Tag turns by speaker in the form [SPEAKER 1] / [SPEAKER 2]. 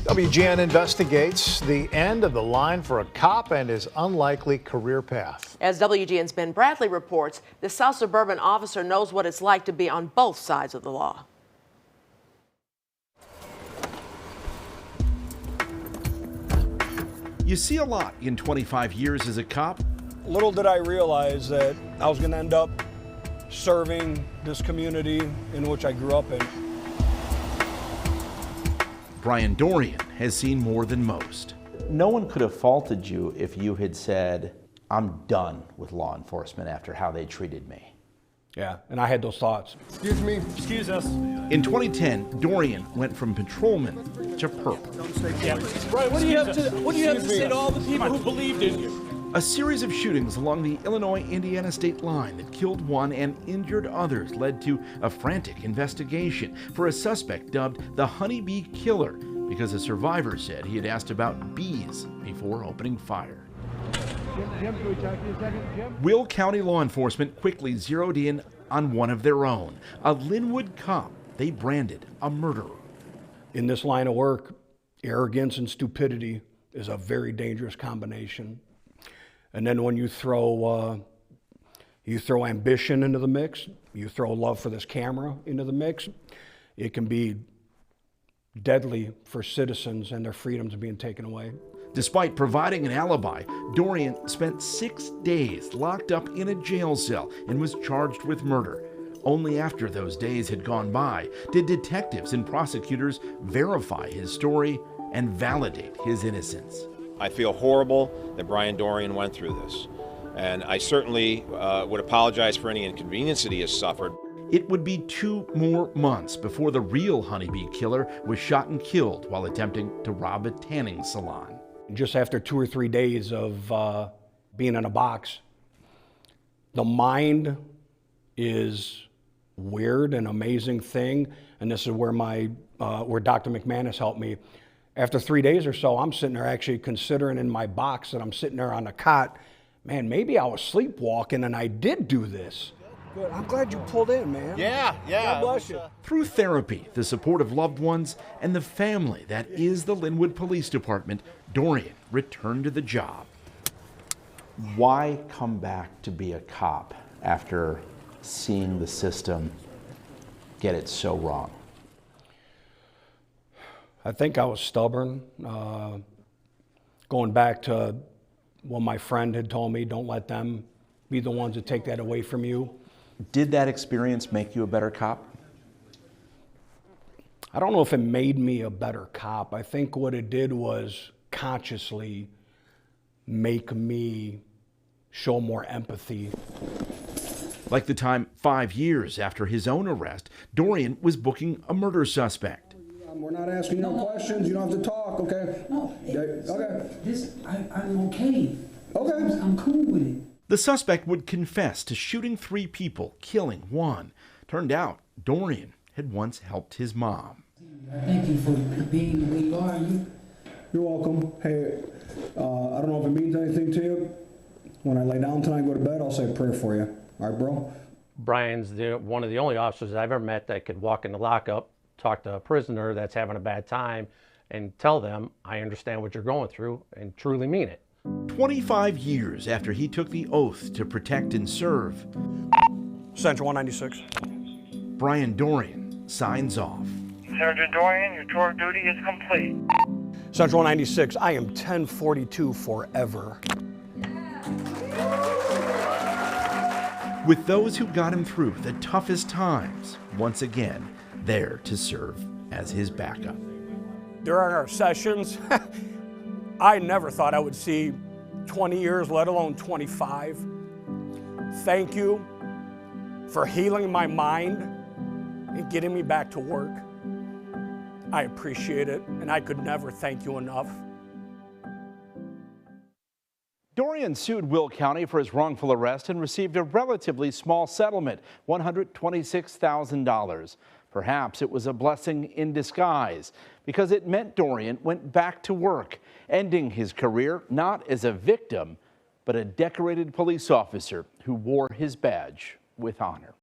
[SPEAKER 1] WGN investigates the end of the line for a cop and his unlikely career path.
[SPEAKER 2] As WGN's Ben Bradley reports, the South Suburban officer knows what it's like to be on both sides of the law.
[SPEAKER 3] You see a lot in 25 years as a cop.
[SPEAKER 4] Little did I realize that I was going to end up serving this community in which I grew up in.
[SPEAKER 3] Brian Dorian has seen more than most.
[SPEAKER 5] No one could have faulted you if you had said, I'm done with law enforcement after how they treated me.
[SPEAKER 4] Yeah, and I had those thoughts. Excuse me, excuse us.
[SPEAKER 3] In 2010, Dorian went from patrolman to perp.
[SPEAKER 6] Brian, what do you have to say to all the people who believed in you?
[SPEAKER 3] A series of shootings along the Illinois-Indiana state line that killed one and injured others led to a frantic investigation for a suspect dubbed the Honeybee Killer because a survivor said he had asked about bees before opening fire.
[SPEAKER 6] Jim, can we talk to you a second, Jim?
[SPEAKER 3] Will County law enforcement quickly zeroed in on one of their own, a Linwood cop they branded a murderer.
[SPEAKER 4] In this line of work, arrogance and stupidity is a very dangerous combination. And then when you throw ambition into the mix, you throw love for this camera into the mix, it can be deadly for citizens and their freedoms being taken away.
[SPEAKER 3] Despite providing an alibi, Dorian spent 6 days locked up in a jail cell and was charged with murder. Only after those days had gone by did detectives and prosecutors verify his story and validate his innocence.
[SPEAKER 7] I feel horrible that Brian Dorian went through this, and I certainly would apologize for any inconvenience that he has suffered.
[SPEAKER 3] It would be 2 more months before the real Honeybee Killer was shot and killed while attempting to rob a tanning salon.
[SPEAKER 4] Just after 2 or 3 days of being in a box, the mind is weird and amazing thing, and this is where where Dr. McManus helped me. After 3 days or so, I'm sitting there actually considering in my box that I'm sitting there on the cot, man, maybe I was sleepwalking and I did do this. Good. I'm glad you pulled in, man.
[SPEAKER 6] Yeah.
[SPEAKER 4] God bless you.
[SPEAKER 3] Through therapy, the support of loved ones, and the family that is the Linwood Police Department, Dorian returned to the job.
[SPEAKER 5] Why come back to be a cop after seeing the system get it so wrong?
[SPEAKER 4] I think I was stubborn. Going back to what my friend had told me, don't let them be the ones that take that away from you.
[SPEAKER 5] Did that experience make you a better cop?
[SPEAKER 4] I don't know if it made me a better cop. I think what it did was consciously make me show more empathy.
[SPEAKER 3] Like the time 5 years after his own arrest, Dorian was booking a murder suspect.
[SPEAKER 8] We're not asking no questions. You don't have to talk, okay?
[SPEAKER 9] No.
[SPEAKER 8] Okay.
[SPEAKER 9] I'm okay.
[SPEAKER 8] Okay.
[SPEAKER 9] I'm cool with it.
[SPEAKER 3] The suspect would confess to shooting 3 people, killing 1. Turned out Dorian had once helped his mom.
[SPEAKER 9] Thank you for being the way you are.
[SPEAKER 8] You're welcome. Hey, I don't know if it means anything to you. When I lay down tonight and go to bed, I'll say a prayer for you. All right, bro?
[SPEAKER 10] Brian's one of the only officers I've ever met that could walk in the lockup, talk to a prisoner that's having a bad time, and tell them, I understand what you're going through, and truly mean it.
[SPEAKER 3] 25 years after he took the oath to protect and serve,
[SPEAKER 4] Central 196.
[SPEAKER 3] Brian Dorian signs off.
[SPEAKER 11] Sergeant Dorian, your tour of duty is complete.
[SPEAKER 4] Central 196, I am 1042 forever.
[SPEAKER 3] With those who got him through the toughest times, once again, there to serve as his backup.
[SPEAKER 4] During our sessions, I never thought I would see 20 years, let alone 25. Thank you for healing my mind and getting me back to work. I appreciate it, and I could never thank you enough.
[SPEAKER 5] Dorian sued Will County for his wrongful arrest and received a relatively small settlement, $126,000. Perhaps it was a blessing in disguise because it meant Dorian went back to work, ending his career not as a victim, but a decorated police officer who wore his badge with honor.